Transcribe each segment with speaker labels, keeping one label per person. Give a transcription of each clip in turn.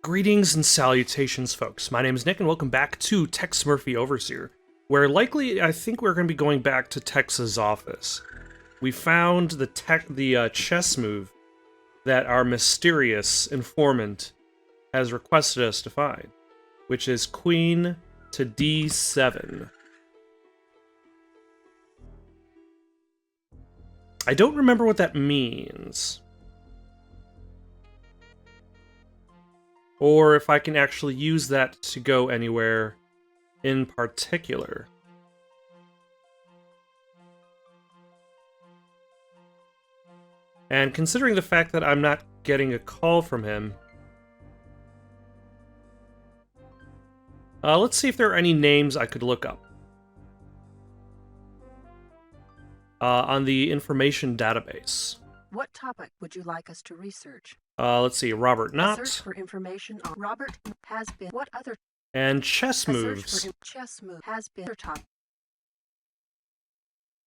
Speaker 1: Greetings and salutations, folks. My name is Nick, and welcome back to Tex Murphy Overseer, where likely I think we're going to be going back to Tex's office. We found the chess move that our mysterious informant has requested us to find, which is Queen to D7. I don't remember what that means. Or if I can actually use that to go anywhere in particular. And considering the fact that I'm not getting a call from him, let's see if there are any names I could look up on the information database.
Speaker 2: What topic would you like us to research?
Speaker 1: Let's see, Robert Knott.
Speaker 2: A search for information on Robert has been. What other?
Speaker 1: And chess
Speaker 2: A
Speaker 1: moves.
Speaker 2: search for chess move has been your top.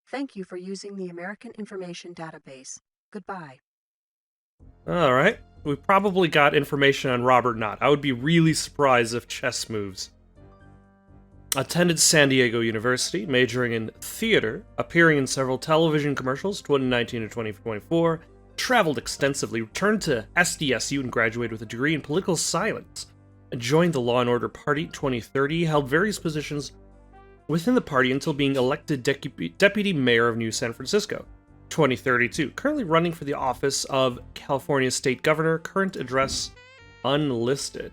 Speaker 2: Thank you for using the American Information Database. Goodbye.
Speaker 1: Alright, we probably got information on Robert Knott. I would be really surprised if chess moves. Attended San Diego University, majoring in theater, appearing in several television commercials, 2019 to 2024, traveled extensively, returned to SDSU and graduated with a degree in political science. Joined the Law and Order Party 2030, held various positions within the party until being elected deputy mayor of New San Francisco, 2032. Currently running for the office of California State Governor, current address unlisted.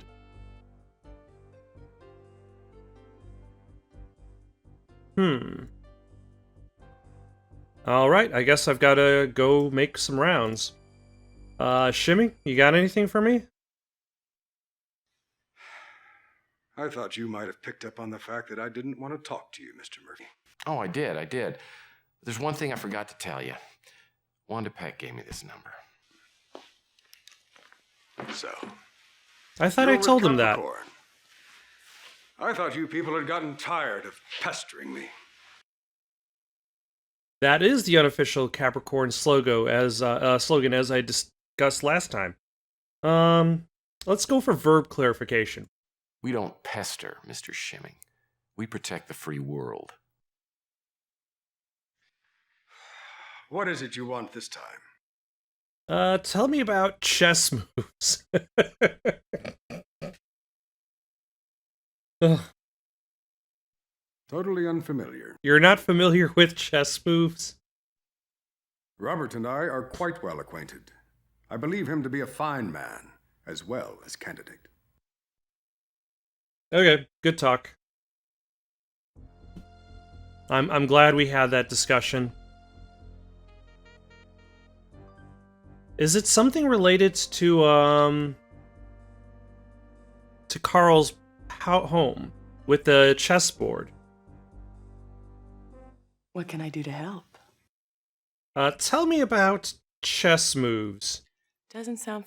Speaker 1: Alright, I guess I've got to go make some rounds. Shimmy, you got anything for me?
Speaker 3: I thought you might have picked up on the fact that I didn't want to talk to you, Mr. Murphy.
Speaker 4: Oh, I did. There's one thing I forgot to tell you. Wanda Peck gave me this number.
Speaker 3: So,
Speaker 1: I thought
Speaker 3: you're
Speaker 1: I told
Speaker 3: with
Speaker 1: him that.
Speaker 3: Capricorn. I thought you people had gotten tired of pestering me.
Speaker 1: That is the unofficial Capricorn slogan, as I discussed last time. Let's go for verb clarification.
Speaker 4: We don't pester, Mr. Shimming. We protect the free world.
Speaker 3: What is it you want this time?
Speaker 1: Tell me about chess moves. Ugh.
Speaker 3: Totally unfamiliar.
Speaker 1: You're not familiar with chess moves?
Speaker 3: Robert and I are quite well acquainted. I believe him to be a fine man, as well as candidate.
Speaker 1: Okay, good talk. I'm glad we had that discussion. Is it something related to Carl's home with the chessboard?
Speaker 5: What can I do to help?
Speaker 1: Tell me about chess moves.
Speaker 5: Doesn't sound.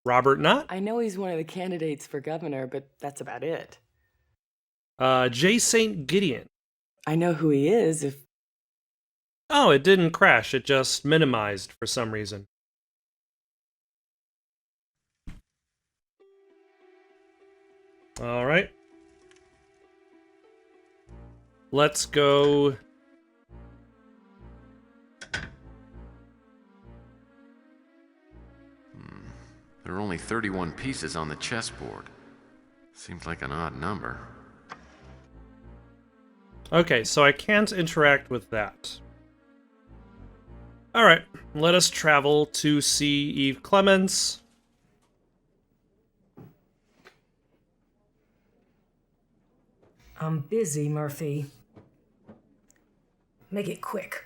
Speaker 1: Robert Knott?
Speaker 5: I know he's one of the candidates for governor, but that's about it.
Speaker 1: J. St. Gideon.
Speaker 5: I know who he is if.
Speaker 1: Oh, it didn't crash. It just minimized for some reason. All right. Let's go.
Speaker 4: There are only 31 pieces on the chessboard. Seems like an odd number.
Speaker 1: Okay, so I can't interact with that. Alright, let us travel to see Eve Clements.
Speaker 6: I'm busy, Murphy. Make it quick.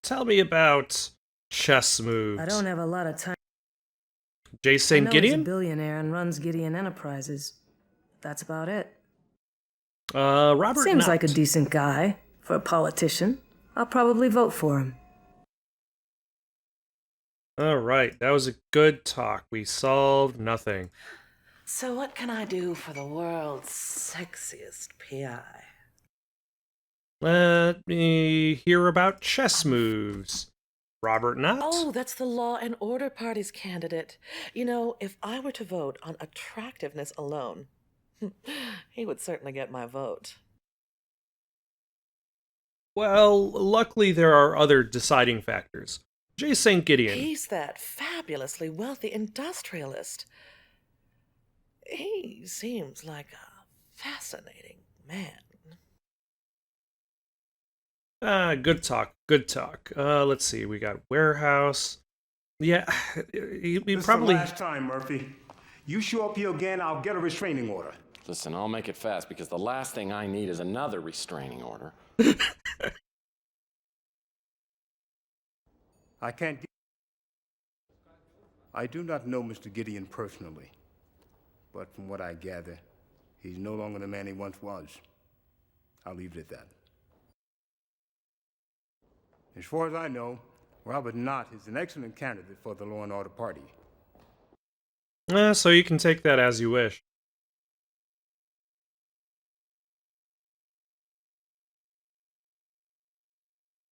Speaker 1: Tell me about chess moves.
Speaker 6: I don't have a lot of time.
Speaker 1: J.
Speaker 6: I
Speaker 1: St.
Speaker 6: know he's a
Speaker 1: Gideon?
Speaker 6: billionaire and runs Gideon Enterprises. That's about it.
Speaker 1: Robert
Speaker 6: Seems
Speaker 1: Knott.
Speaker 6: like a decent guy for a politician. I'll probably vote for him.
Speaker 1: Alright, that was a good talk. We solved nothing.
Speaker 5: So what can I do for the world's sexiest PI?
Speaker 1: Let me hear about chess moves. Robert Knott?
Speaker 5: Oh, that's the Law and Order Party's candidate. You know, if I were to vote on attractiveness alone, he would certainly get my vote.
Speaker 1: Well, luckily there are other deciding factors. J. St. Gideon.
Speaker 5: He's that fabulously wealthy industrialist. He seems like a fascinating man.
Speaker 1: Good talk, good talk. Let's see, we got warehouse. Yeah, he
Speaker 7: This
Speaker 1: probably...
Speaker 7: is the last time, Murphy. You show up here again, I'll get a restraining order.
Speaker 4: Listen, I'll make it fast because the last thing I need is another restraining order.
Speaker 7: I do not know Mr. Gideon personally, but from what I gather, he's no longer the man he once was. I'll leave it at that. As far as I know, Robert Knott is an excellent candidate for the Law and Order Party.
Speaker 1: So you can take that as you wish.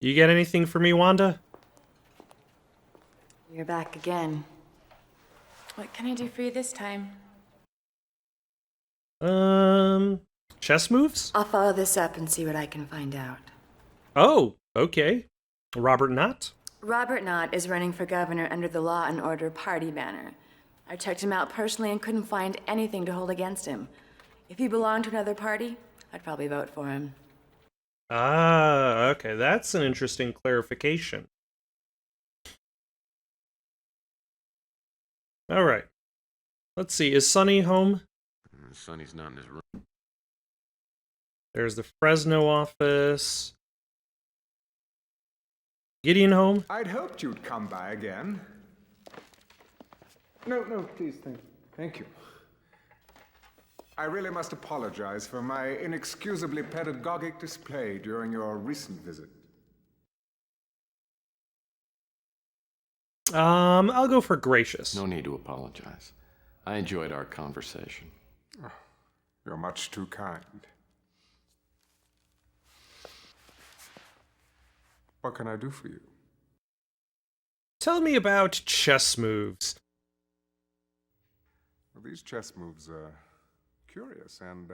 Speaker 1: You get anything for me, Wanda?
Speaker 8: You're back again. What can I do for you this time?
Speaker 1: Chess moves?
Speaker 8: I'll follow this up and see what I can find out.
Speaker 1: Oh, okay. Robert Knott?
Speaker 8: Robert Knott is running for governor under the Law and Order Party banner. I checked him out personally and couldn't find anything to hold against him. If he belonged to another party, I'd probably vote for him.
Speaker 1: Ah, okay, that's an interesting clarification. Alright. Let's see, is Sonny home?
Speaker 4: Sonny's not in his room.
Speaker 1: There's the Fresno office. Gideon home?
Speaker 9: I'd hoped you'd come by again. No, please, thank you. I really must apologize for my inexcusably pedagogic display during your recent visit.
Speaker 1: I'll go for gracious.
Speaker 4: No need to apologize. I enjoyed our conversation.
Speaker 9: Oh, you're much too kind. What can I do for you?
Speaker 1: Tell me about chess moves.
Speaker 9: Well, these chess moves are curious and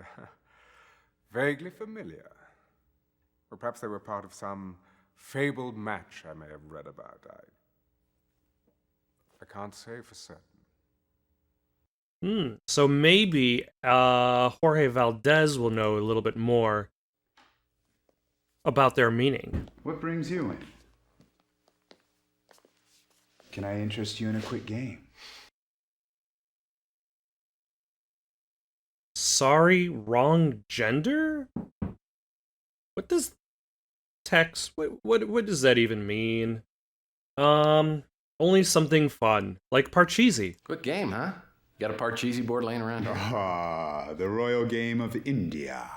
Speaker 9: vaguely familiar. Or perhaps they were part of some fabled match I may have read about. I can't say for certain.
Speaker 1: So maybe Jorge Valdez will know a little bit more about their meaning.
Speaker 10: What brings you in? Can I interest you in a quick game?
Speaker 1: Sorry, wrong gender? What does Tex... What does that even mean? Only something fun, like Parcheesi.
Speaker 4: Good game, huh? You got a Parcheesi board laying around here?
Speaker 10: Ah, the royal game of India.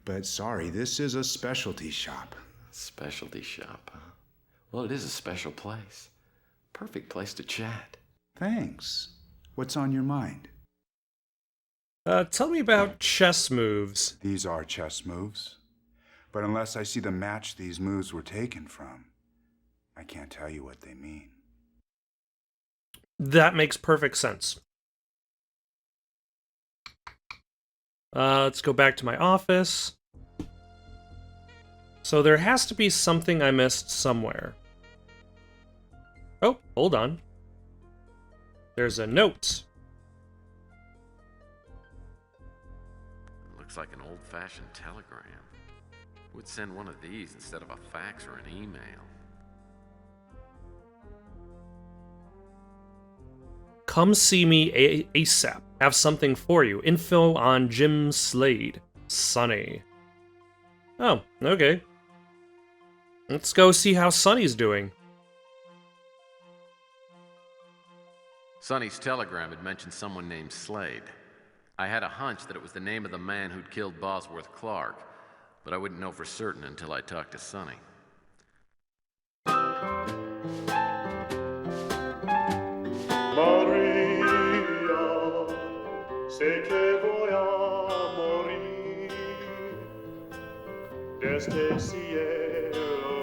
Speaker 10: But sorry, this is a specialty shop.
Speaker 4: Specialty shop, huh? Well, it is a special place. Perfect place to chat.
Speaker 10: Thanks. What's on your mind?
Speaker 1: Tell me about chess moves.
Speaker 10: These are chess moves. But unless I see the match these moves were taken from, I can't tell you what they mean.
Speaker 1: That makes perfect sense. Let's go back to my office. So there has to be something I missed somewhere. Oh, hold on. There's a note.
Speaker 4: Looks like an old-fashioned telegram. Would send one of these instead of a fax or an email.
Speaker 1: Come see me ASAP. Have something for you. Info on Jim Slade. Sonny. Oh, okay. Let's go see how Sonny's doing.
Speaker 4: Sonny's telegram had mentioned someone named Slade. I had a hunch that it was the name of the man who'd killed Bosworth Clark, but I wouldn't know for certain until I talked to Sonny.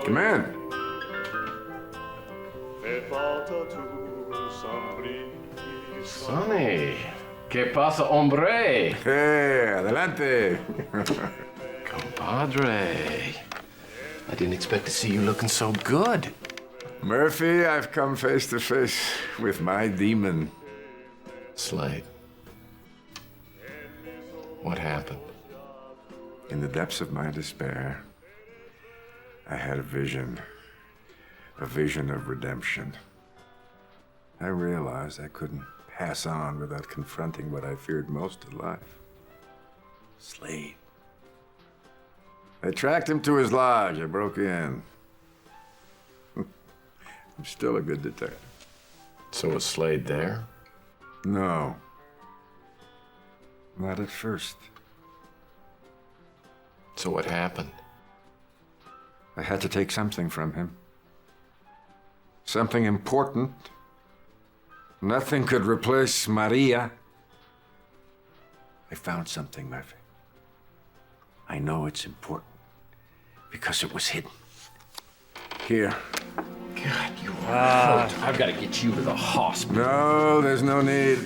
Speaker 9: Come in.
Speaker 4: Sonny. ¿Qué pasa, hombre?
Speaker 3: Hey, adelante.
Speaker 4: Compadre. I didn't expect to see you looking so good.
Speaker 3: Murphy, I've come face to face with my demon.
Speaker 4: Slade. What happened?
Speaker 3: In the depths of my despair, I had a vision of redemption. I realized I couldn't pass on without confronting what I feared most in life. Slade. I tracked him to his lodge. I broke in. I'm still a good detective.
Speaker 4: So was Slade there?
Speaker 3: No. Not at first.
Speaker 4: So what happened?
Speaker 3: I had to take something from him. Something important. Nothing could replace Maria. I found something, Murphy. I know it's important because it was hidden. Here.
Speaker 4: God, you are hurt. I've got to get you to the hospital.
Speaker 3: No, there's no need.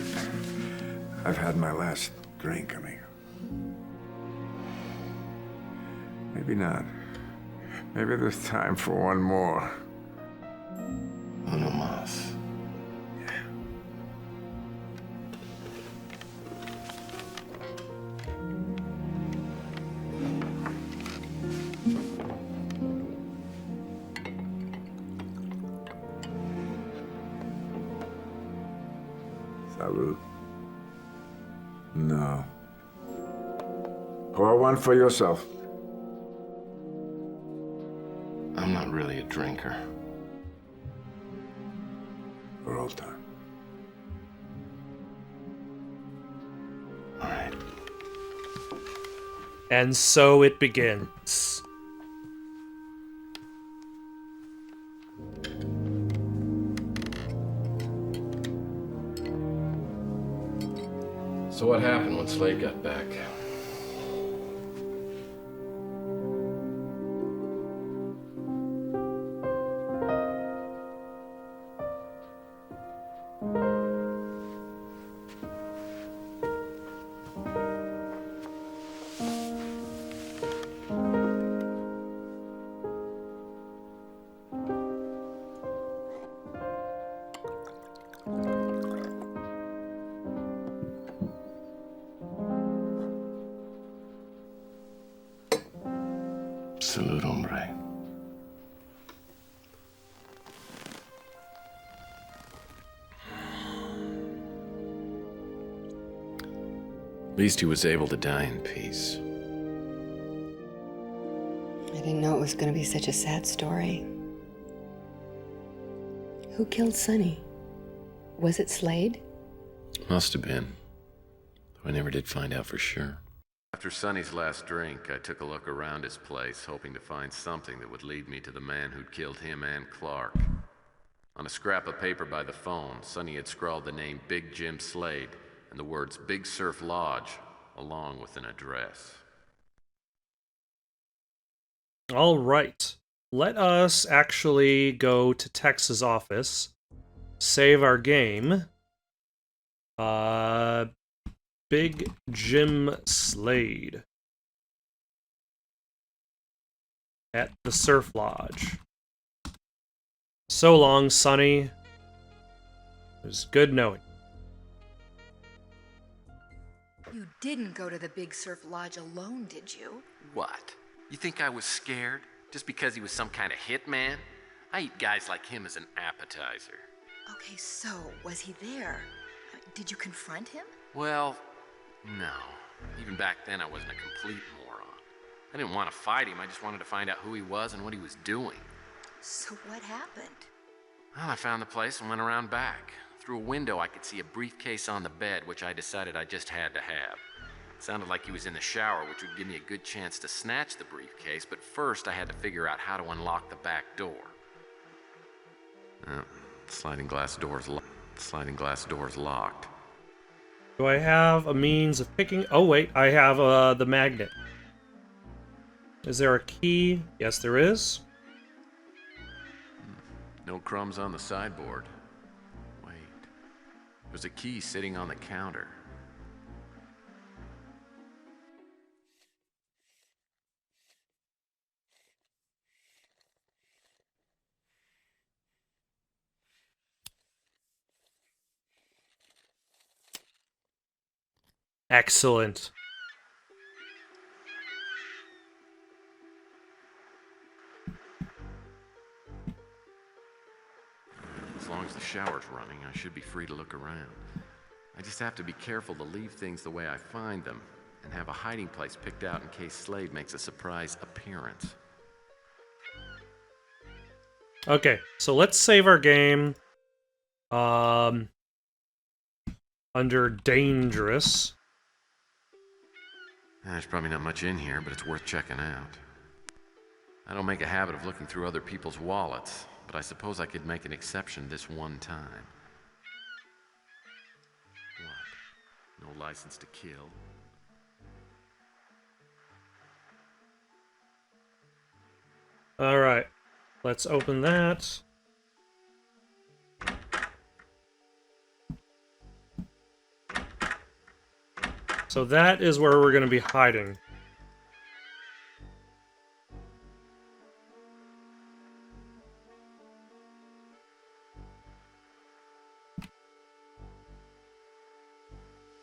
Speaker 3: I've had my last drink, amigo. Maybe not. Maybe there's time for one more.
Speaker 4: Uno más.
Speaker 3: Salud. No. Pour one for yourself.
Speaker 4: I'm not really a drinker.
Speaker 3: For old time.
Speaker 4: All right.
Speaker 1: And so it begins.
Speaker 4: So what happened when Slade got back? Salud, hombre. At least he was able to die in peace.
Speaker 11: I didn't know it was going to be such a sad story. Who killed Sonny? Was it Slade?
Speaker 4: Must have been. Though I never did find out for sure. After Sonny's last drink, I took a look around his place, hoping to find something that would lead me to the man who'd killed him and Clark. On a scrap of paper by the phone, Sonny had scrawled the name Big Jim Slade and the words Big Surf Lodge, along with an address.
Speaker 1: All right. Let us actually go to Tex's office, save our game. Big Jim Slade at the Surf Lodge. So long, Sonny. It was good knowing.
Speaker 12: You didn't go to the Big Surf Lodge alone, did you?
Speaker 4: What? You think I was scared? Just because he was some kind of hitman? I eat guys like him as an appetizer.
Speaker 12: Okay, so, was he there? Did you confront him?
Speaker 4: Well, no. Even back then, I wasn't a complete moron. I didn't want to fight him, I just wanted to find out who he was and what he was doing.
Speaker 12: So what happened?
Speaker 4: Well, I found the place and went around back. Through a window, I could see a briefcase on the bed, which I decided I just had to have. It sounded like he was in the shower, which would give me a good chance to snatch the briefcase, but first I had to figure out how to unlock the back door. Sliding glass door's locked.
Speaker 1: Do I have a means of picking... Oh, wait. I have the magnet. Is there a key? Yes, there is.
Speaker 4: No crumbs on the sideboard. Wait. There's a key sitting on the counter.
Speaker 1: Excellent.
Speaker 4: As long as the shower's running, I should be free to look around. I just have to be careful to leave things the way I find them, and have a hiding place picked out in case Slade makes a surprise appearance.
Speaker 1: Okay, so let's save our game. Under dangerous.
Speaker 4: There's probably not much in here, but it's worth checking out. I don't make a habit of looking through other people's wallets, but I suppose I could make an exception this one time. What? No license to kill?
Speaker 1: Alright, let's open that. So that is where we're going to be hiding.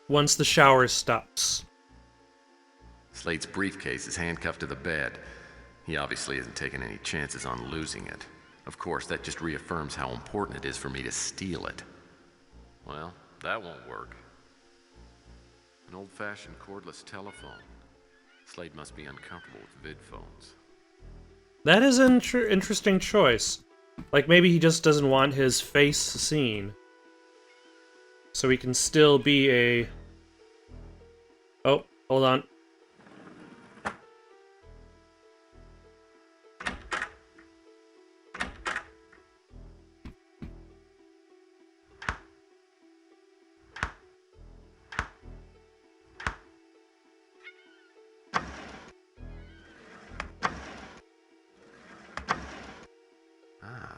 Speaker 1: Once the shower stops.
Speaker 4: Slade's briefcase is handcuffed to the bed. He obviously isn't taking any chances on losing it. Of course, that just reaffirms how important it is for me to steal it. Well, that won't work. An old-fashioned cordless telephone. Slade must be uncomfortable with vid phones.
Speaker 1: That is an interesting choice. Like, maybe he just doesn't want his face seen. So he can still be a... Oh, hold on.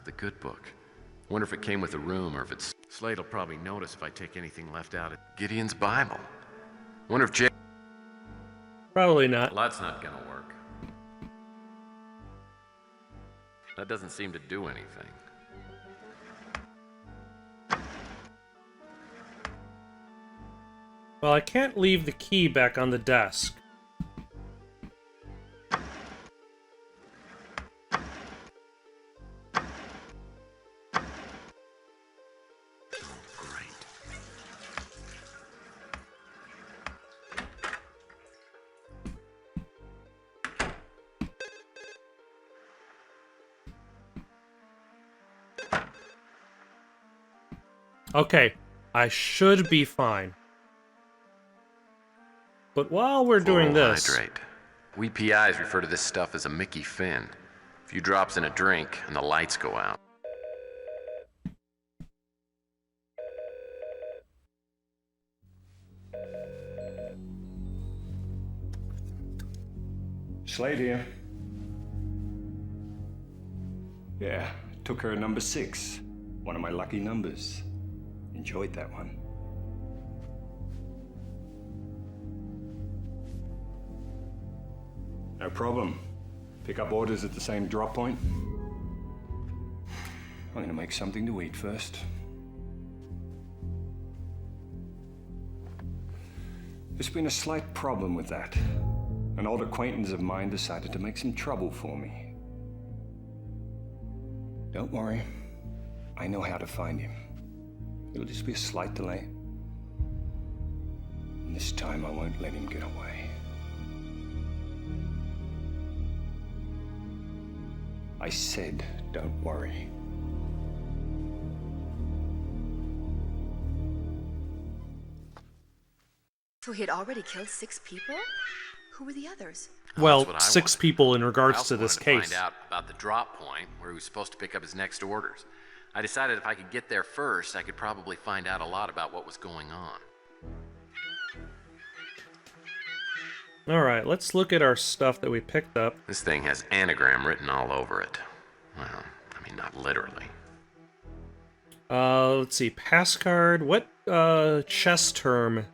Speaker 4: The good book. Wonder if it came with the room or if it's... Slade'll probably notice if I take anything left out of Gideon's Bible. Wonder if Jay...
Speaker 1: Probably not.
Speaker 4: Well, that's not gonna work. That doesn't seem to do anything.
Speaker 1: Well, I can't leave the key back on the desk. Okay, I should be fine. But while we're doing this...
Speaker 4: Hydrate. We PIs refer to this stuff as a Mickey Finn. A few drops in a drink, and the lights go out.
Speaker 13: Slade here. Yeah, took her number 6. One of my lucky numbers. Enjoyed that one. No problem. Pick up orders at the same drop point. I'm gonna make something to eat first. There's been a slight problem with that. An old acquaintance of mine decided to make some trouble for me. Don't worry. I know how to find him. It'll just be a slight delay. And this time I won't let him get away. I said, don't worry.
Speaker 12: So he had already killed 6 people? Who were the others?
Speaker 1: Well, 6 people in regards to this case.
Speaker 4: Find out about the drop point where he was supposed to pick up his next orders. I decided if I could get there first, I could probably find out a lot about what was going on.
Speaker 1: Alright, let's look at our stuff that we picked up.
Speaker 4: This thing has anagram written all over it. Well, I mean, not literally.
Speaker 1: Let's see. Pass card. What chess term?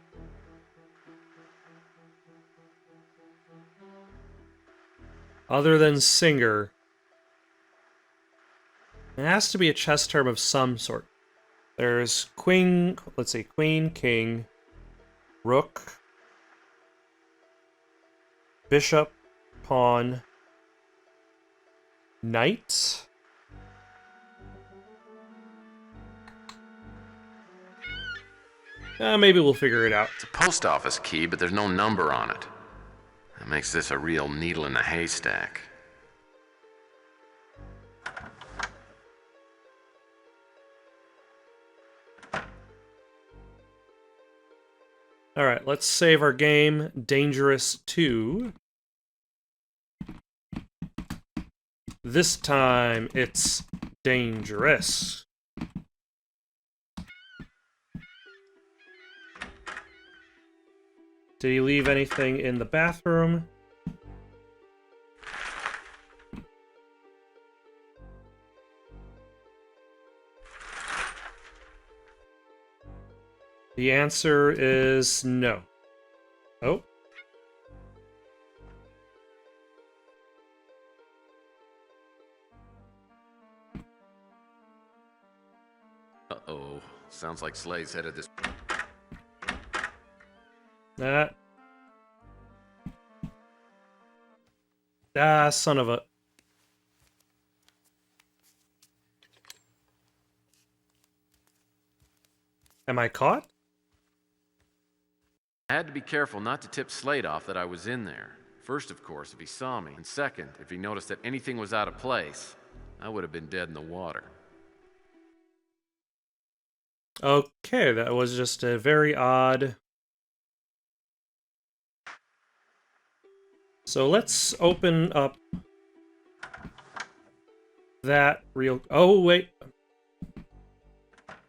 Speaker 1: Other than singer. It has to be a chess term of some sort. There's queen, let's see, queen, king, rook, bishop, pawn, knight. Maybe we'll figure it out.
Speaker 4: It's a post office key, but there's no number on it. That makes this a real needle in the haystack.
Speaker 1: Alright, let's save our game. Dangerous 2. This time, it's dangerous. Did he leave anything in the bathroom? The answer is no. Oh.
Speaker 4: Uh-oh. Sounds like Slade's headed this...
Speaker 1: That. Ah, son of a... Am I caught?
Speaker 4: I had to be careful not to tip Slade off that I was in there. First, of course, if he saw me. And second, if he noticed that anything was out of place, I would have been dead in the water.
Speaker 1: Okay, that was just a very odd... So let's open up that real... Oh, wait.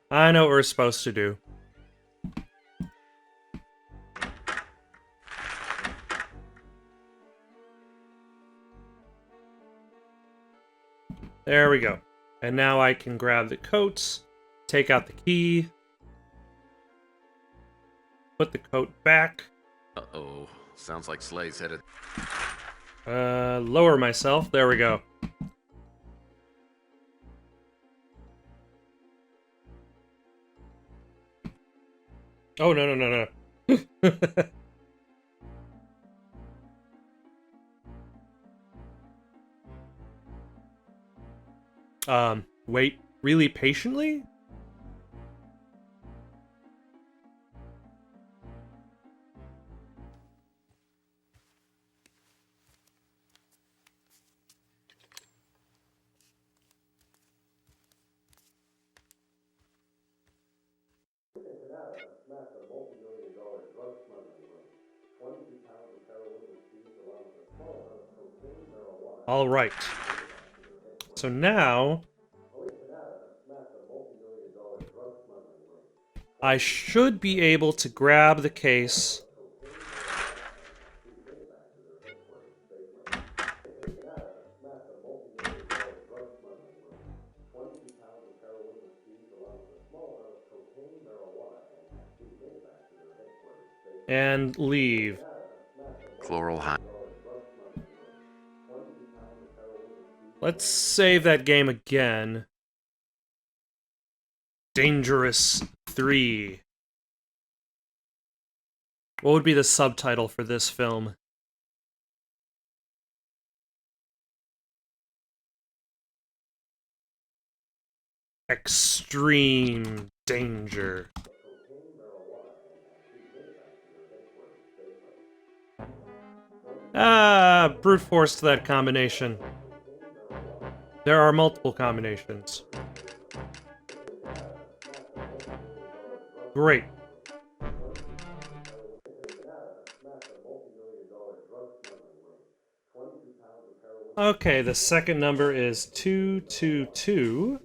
Speaker 1: I know what we're supposed to do. There we go. And now I can grab the coats, take out the key, put the coat back.
Speaker 4: Uh-oh. Sounds like Slade's headed...
Speaker 1: Lower myself. There we go. Oh, no. Wait really patiently? All right. So now I should be able to grab the case. And leave.
Speaker 4: Chloral high.
Speaker 1: Let's save that game again. Dangerous 3. What would be the subtitle for this film? Extreme danger. Ah, brute force that combination. There are multiple combinations. Great. Okay, the second number is 222.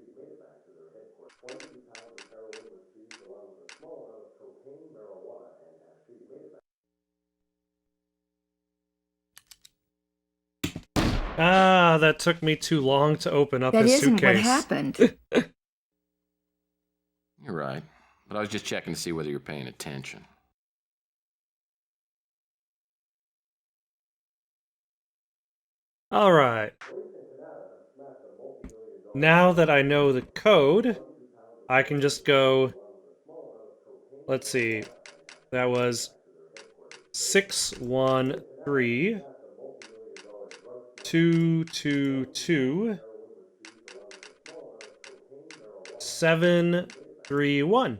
Speaker 1: Ah, that took me too long to open up his suitcase.
Speaker 12: That isn't what happened.
Speaker 4: was just checking to see whether you're paying attention.
Speaker 1: All right. Now that I know the code, I can just go... Let's see. That was 613 222 731.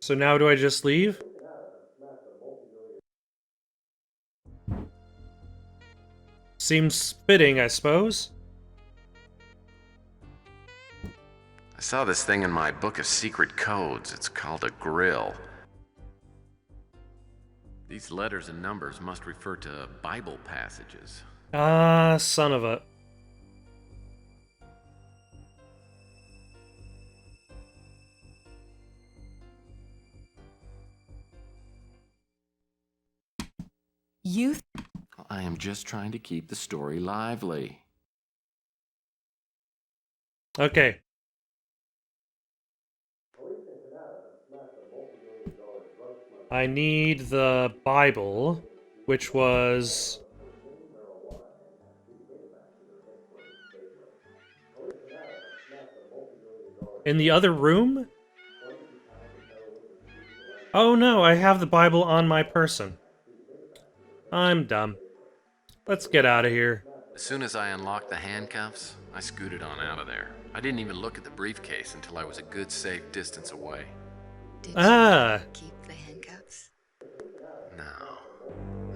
Speaker 1: So now do I just leave? Seems fitting, I suppose.
Speaker 4: I saw this thing in my book of secret codes. It's called a grill. These letters and numbers must refer to Bible passages.
Speaker 1: Ah, son of a...
Speaker 8: Youth?
Speaker 4: I am just trying to keep the story lively.
Speaker 1: Okay. I need the Bible, which was... in the other room? Oh no, I have the Bible on my person. I'm dumb. Let's get out of here.
Speaker 4: As soon as I unlocked the handcuffs, I scooted on out of there. I didn't even look at the briefcase until I was a good safe distance away.
Speaker 12: Did
Speaker 1: Ah.
Speaker 12: you keep the handcuffs?
Speaker 4: No,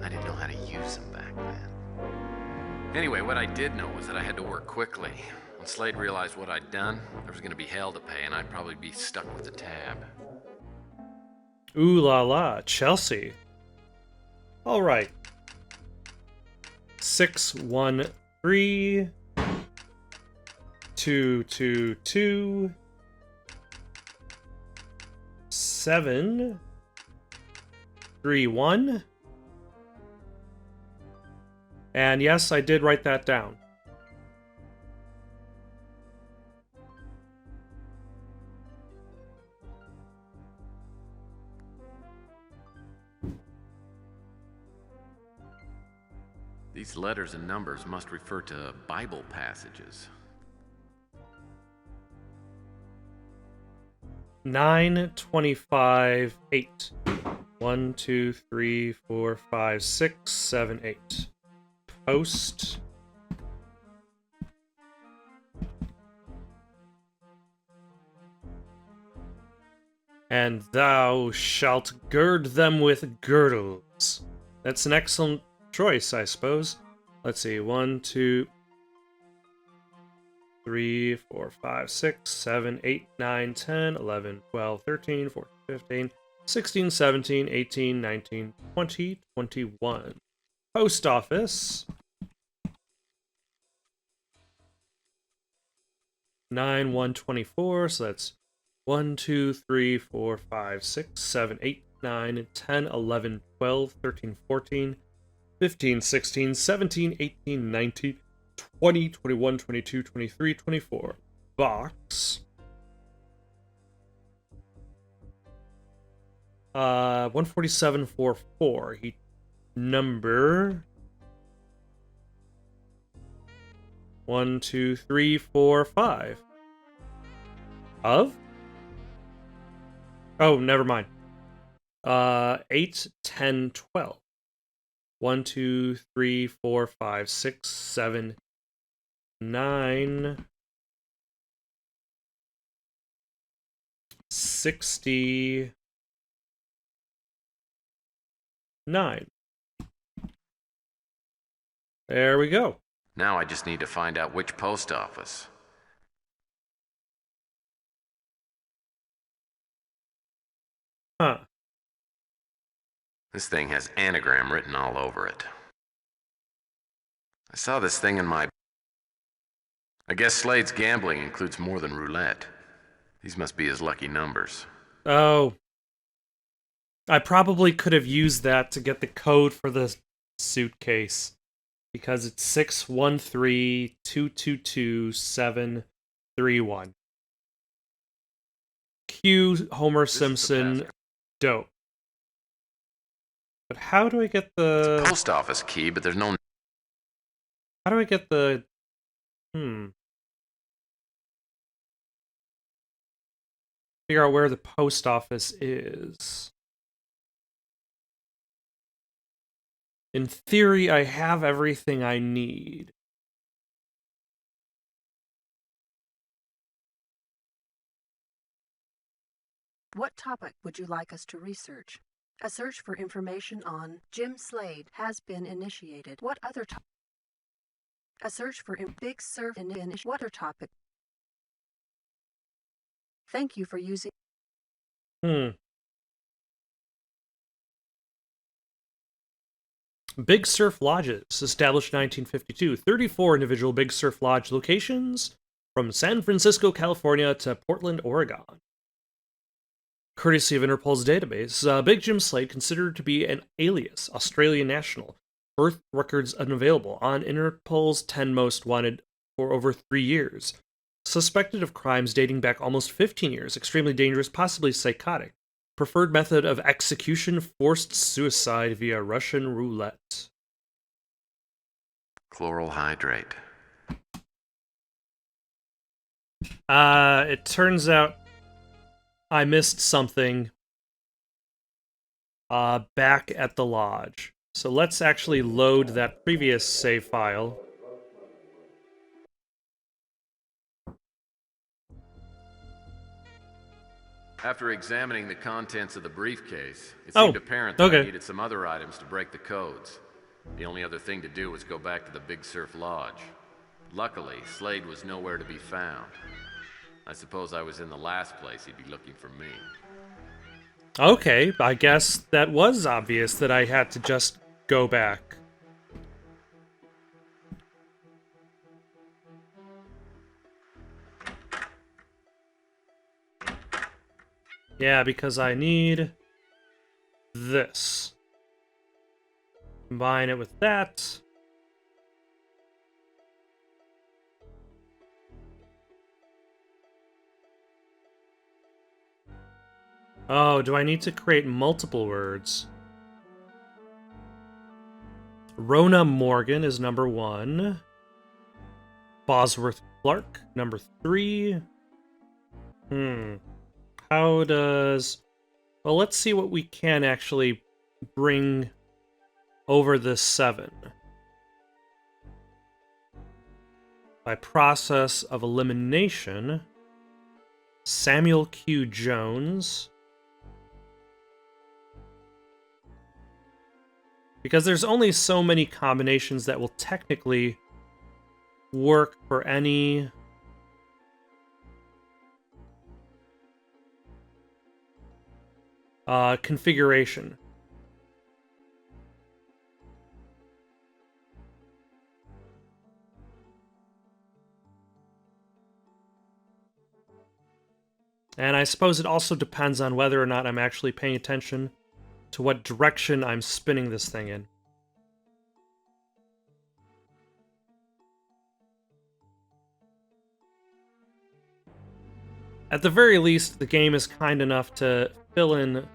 Speaker 4: I didn't know how to use them back then. Anyway, what I did know was that I had to work quickly. When Slade realized what I'd done, there was going to be hell to pay, and I'd probably be stuck with the tab.
Speaker 1: Ooh la la, Chelsea. Alright. 613 222 731. And yes, I did write that down.
Speaker 4: These letters and numbers must refer to Bible passages.
Speaker 1: 925 8. 1 2 3 4 5 6 7 8. Post. And thou shalt gird them with girdles. That's an excellent choice, I suppose. Let's see. 1 2 3 4 5 6 7 8 9 10 11 12 13 14 15 16 17 18 19 20 21. Post office. 9 1 24, so that's 1 2 3 4 5 6 7 8 9 10 11 12 13 14 15 16 17 18 19 20 21 22 23 24. Box. 14744. He number 1 2 3 4 5 of. Oh, never mind. 8 10 12. 1 2 3 4 5 6 7 9 69. There we go.
Speaker 4: Now I just need to find out which post office.
Speaker 1: Huh.
Speaker 4: This thing has anagram written all over it. I saw this thing in my... I guess Slade's gambling includes more than roulette. These must be his lucky numbers.
Speaker 1: Oh. I probably could have used that to get the code for the suitcase. Because it's 613-222-731. Q Homer Simpson dope. But how do I get the...
Speaker 4: It's a post office key, but there's no...
Speaker 1: How do I get the... Figure out where the post office is. In theory, I have everything I need.
Speaker 2: What topic would you like us to research? A search for information on Jim Slade has been initiated. What other topic? A search for Big Surf What other topic? Thank you for using...
Speaker 1: Big Surf Lodges, established 1952. 34 individual Big Surf Lodge locations from San Francisco, California to Portland, Oregon. Courtesy of Interpol's database, Big Jim Slade, considered to be an alias, Australian national. Birth records unavailable. On Interpol's 10 most wanted for over 3 years. Suspected of crimes dating back almost 15 years. Extremely dangerous, possibly psychotic. Preferred method of execution, forced suicide via Russian roulette.
Speaker 4: Chloral hydrate.
Speaker 1: It turns out I missed something back at the lodge. So let's actually load that previous save file.
Speaker 4: After examining the contents of the briefcase, it seemed apparent that I needed some other items to break the codes. The only other thing to do was go back to the Big Surf Lodge. Luckily, Slade was nowhere to be found. I suppose I was in the last place he'd be looking for me.
Speaker 1: Okay, I guess that was obvious that I had to just go back. Yeah, because I need this. Combine it with that. Oh, do I need to create multiple words? Rona Morgan is number 1. Bosworth Clark, number 3. How does... Well, let's see what we can actually bring over the 7. By process of elimination, Samuel Q. Jones. Because there's only so many combinations that will technically work for any... configuration. And I suppose it also depends on whether or not I'm actually paying attention to what direction I'm spinning this thing in. At the very least, the game is kind enough to fill in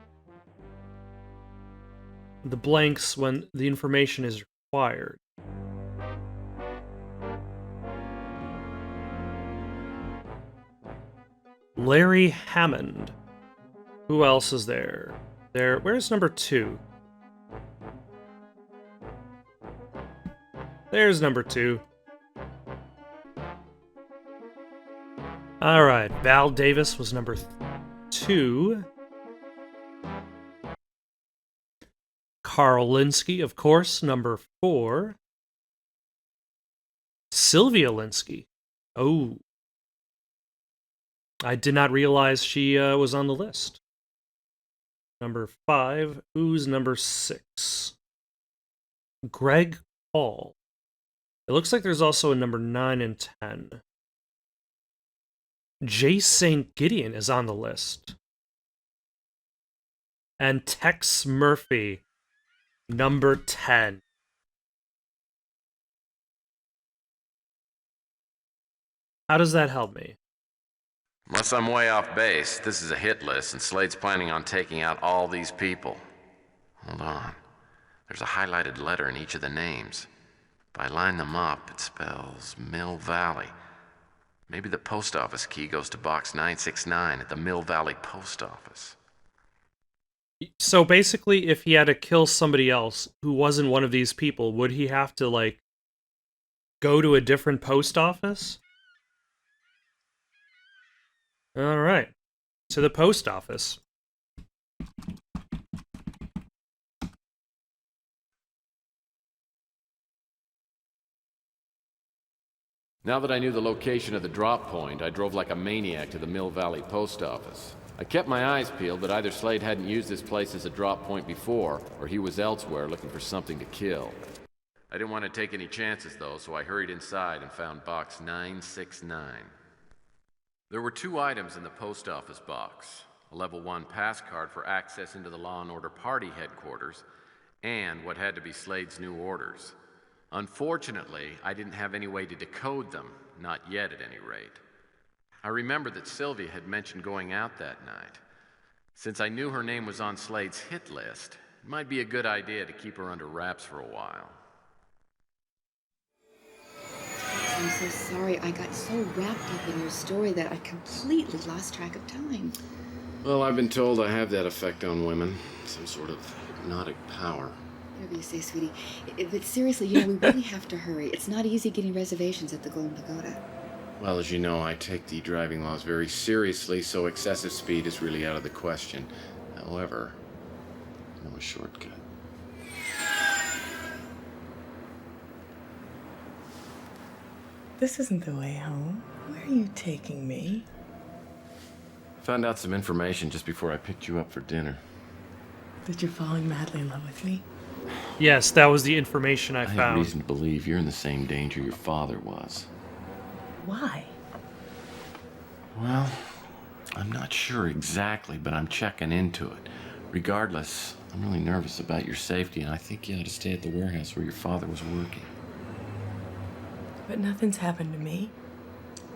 Speaker 1: the blanks when the information is required. Larry Hammond. Who else is there? Where's number 2? There's number 2. Alright, Val Davis was number 2. Carl Linsky, of course, number 4. Sylvia Linsky. Oh. I did not realize she was on the list. Number 5. Who's number 6? Greg Hall. It looks like there's also a number 9 and 10. J. St. Gideon is on the list. and Tex Murphy, number 10. How does that help me?
Speaker 4: Unless I'm way off base, this is a hit list, and Slade's planning on taking out all these people. Hold on. There's a highlighted letter in each of the names. If I line them up, it spells Mill Valley. Maybe the post office key goes to box 969 at the Mill Valley post office.
Speaker 1: So basically, if he had to kill somebody else who wasn't one of these people, would he have to, like, go to a different post office? Alright. To the post office.
Speaker 4: Now that I knew the location of the drop point, I drove like a maniac to the Mill Valley post office. I kept my eyes peeled, but either Slade hadn't used this place as a drop point before, or he was elsewhere looking for something to kill. I didn't want to take any chances, though, so I hurried inside and found box 969. There were 2 items in the post office box: a level 1 pass card for access into the Law and Order Party headquarters, and what had to be Slade's new orders. Unfortunately, I didn't have any way to decode them, not yet at any rate. I remembered that Sylvia had mentioned going out that night. Since I knew her name was on Slade's hit list, it might be a good idea to keep her under wraps for a while.
Speaker 12: I'm so sorry. I got so wrapped up in your story that I completely lost track of time.
Speaker 4: Well, I've been told I have that effect on women. Some sort of hypnotic power.
Speaker 12: Whatever you say, sweetie. But seriously, we really have to hurry. It's not easy getting reservations at the Golden Pagoda.
Speaker 4: Well, as you know, I take the driving laws very seriously, so excessive speed is really out of the question. However, I know a shortcut.
Speaker 6: This isn't the way home. Where are you taking me?
Speaker 4: Found out some information just before I picked you up for dinner.
Speaker 6: That you're falling madly in love with me?
Speaker 1: Yes, that was the information I
Speaker 4: have
Speaker 1: found.
Speaker 4: Reason to believe you're in the same danger your father was.
Speaker 6: Why?
Speaker 4: Well, I'm not sure exactly, but I'm checking into it. Regardless, I'm really nervous about your safety, and I think you ought to stay at the warehouse where your father was working.
Speaker 6: But nothing's happened to me.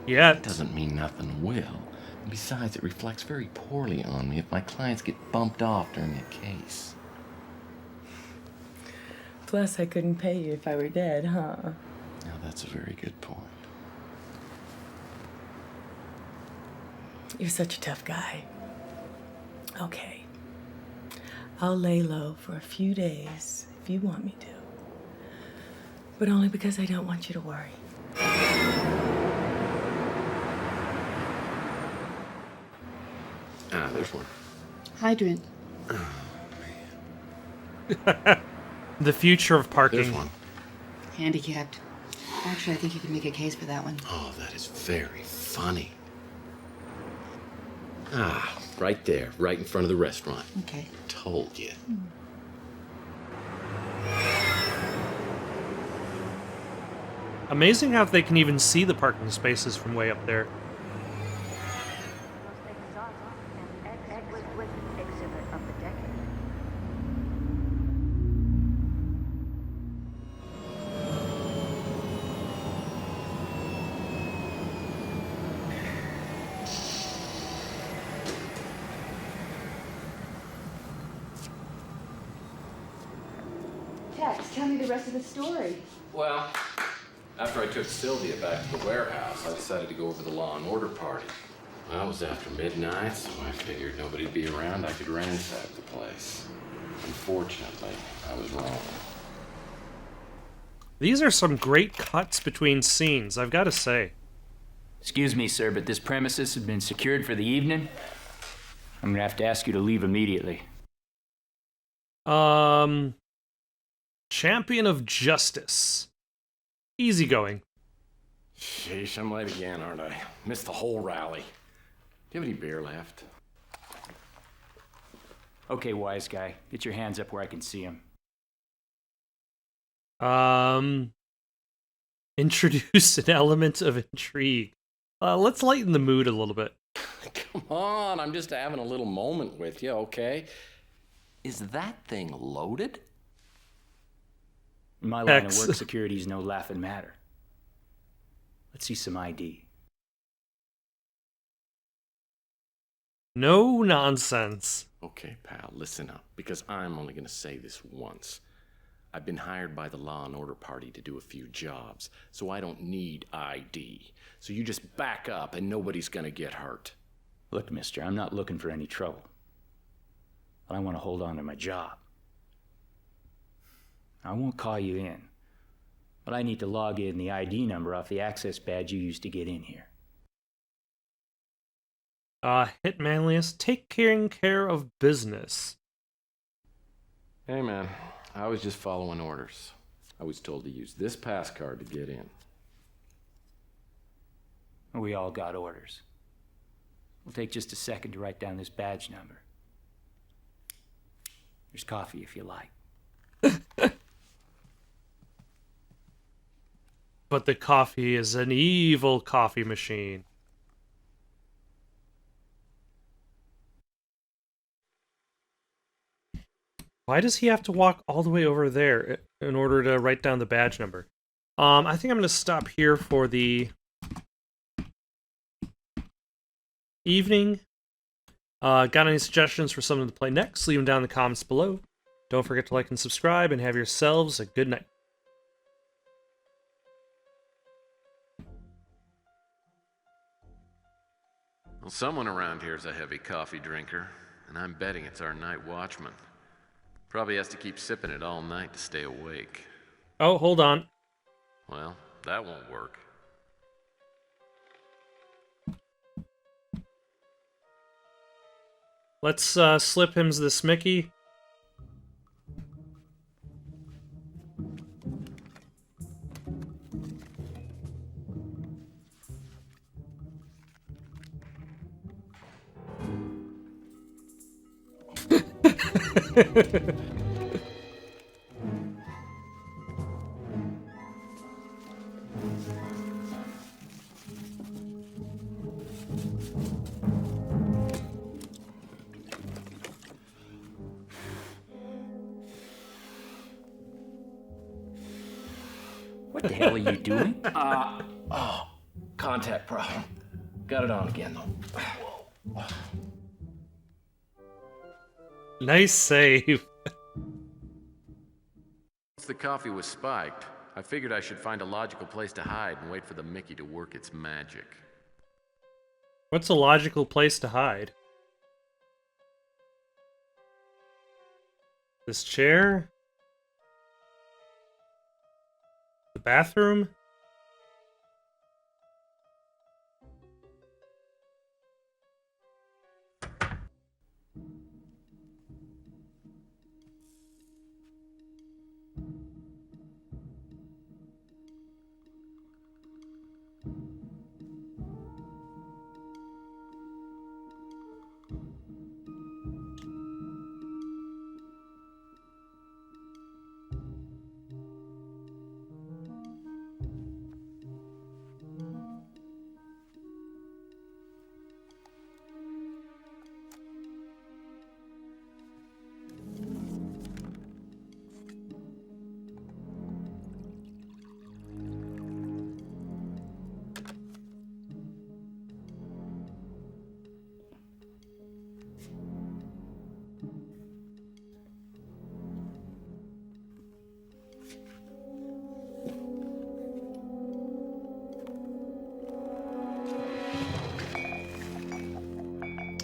Speaker 1: Yeah.
Speaker 4: That doesn't mean nothing will. And besides, it reflects very poorly on me if my clients get bumped off during a case.
Speaker 6: Plus, I couldn't pay you if I were dead, huh?
Speaker 4: Now, that's a very good point.
Speaker 6: You're such a tough guy. Okay. I'll lay low for a few days if you want me to. But only because I don't want you to worry.
Speaker 4: Ah, there's one.
Speaker 12: Hydrant.
Speaker 1: The future of parking.
Speaker 4: There's one.
Speaker 12: Handicapped. Actually, I think you can make a case for that one.
Speaker 4: Oh, that is very funny. Ah, right there, right in front of the restaurant.
Speaker 12: Okay.
Speaker 4: Told you.
Speaker 1: Amazing how they can even see the parking spaces from way up there.
Speaker 12: Tex, tell me the rest of the story.
Speaker 4: Well, after I took Sylvia back to the warehouse, I decided to go over the Law and Order Party. Well, it was after midnight, so I figured nobody'd be around. I could ransack the place. Unfortunately, I was wrong.
Speaker 1: These are some great cuts between scenes, I've got to say.
Speaker 14: Excuse me, sir, but this premises has been secured for the evening. I'm gonna have to ask you to leave immediately.
Speaker 1: Champion of Justice. Easygoing.
Speaker 4: Sheesh, I'm late again, aren't I? Missed the whole rally. Do you have any beer left?
Speaker 14: Okay, wise guy. Get your hands up where I can see him.
Speaker 1: Introduce an element of intrigue. Let's lighten the mood a little bit.
Speaker 4: Come on, I'm just having a little moment with you, okay?
Speaker 15: Is that thing loaded?
Speaker 14: In my line of
Speaker 1: Tex.
Speaker 14: work, security is no laughing matter. Let's see some ID.
Speaker 1: No nonsense.
Speaker 15: Okay, pal, listen up, because I'm only gonna say this once. I've been hired by the Law and Order Party to do a few jobs, so I don't need ID. So you just back up and nobody's gonna get hurt.
Speaker 14: Look, mister, I'm not looking for any trouble. But I want to hold on to my job. I won't call you in, but I need to log in the ID number off the access badge you used to get in here.
Speaker 1: Hitmanliest, taking care of business.
Speaker 4: Hey man, I was just following orders. I was told to use this pass card to get in.
Speaker 14: We all got orders. It'll take just a second to write down this badge number. There's coffee if you like.
Speaker 1: But the coffee is an evil coffee machine. Why does he have to walk all the way over there in order to write down the badge number? I think I'm going to stop here for the evening. Got any suggestions for something to play next? Leave them down in the comments below. Don't forget to like and subscribe, and have yourselves a good night.
Speaker 4: Well, someone around here is a heavy coffee drinker, and I'm betting it's our night watchman. Probably has to keep sipping it all night to stay awake.
Speaker 1: Oh, hold on.
Speaker 4: Well, that won't work.
Speaker 1: Let's slip him this Mickey.
Speaker 14: What the hell are you doing?
Speaker 15: Contact problem. Got it on again, though.
Speaker 1: Nice save.
Speaker 4: Once the coffee was spiked, I figured I should find a logical place to hide and wait for the Mickey to work its magic.
Speaker 1: What's a logical place to hide? This chair? The bathroom?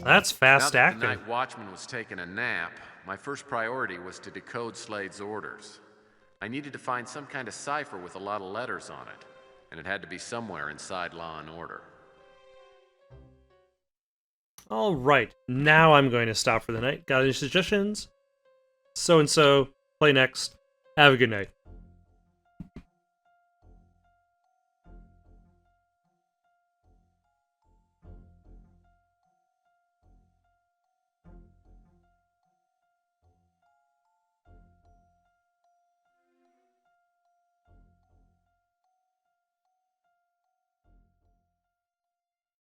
Speaker 1: That's fast
Speaker 4: Now that
Speaker 1: acting.
Speaker 4: the night watchman was taking a nap, my first priority was to decode Slade's orders. I needed to find some kind of cipher with a lot of letters on it, and it had to be somewhere inside Law and Order.
Speaker 1: Alright, now I'm going to stop for the night. Got any suggestions? So-and-so, play next. Have a good night.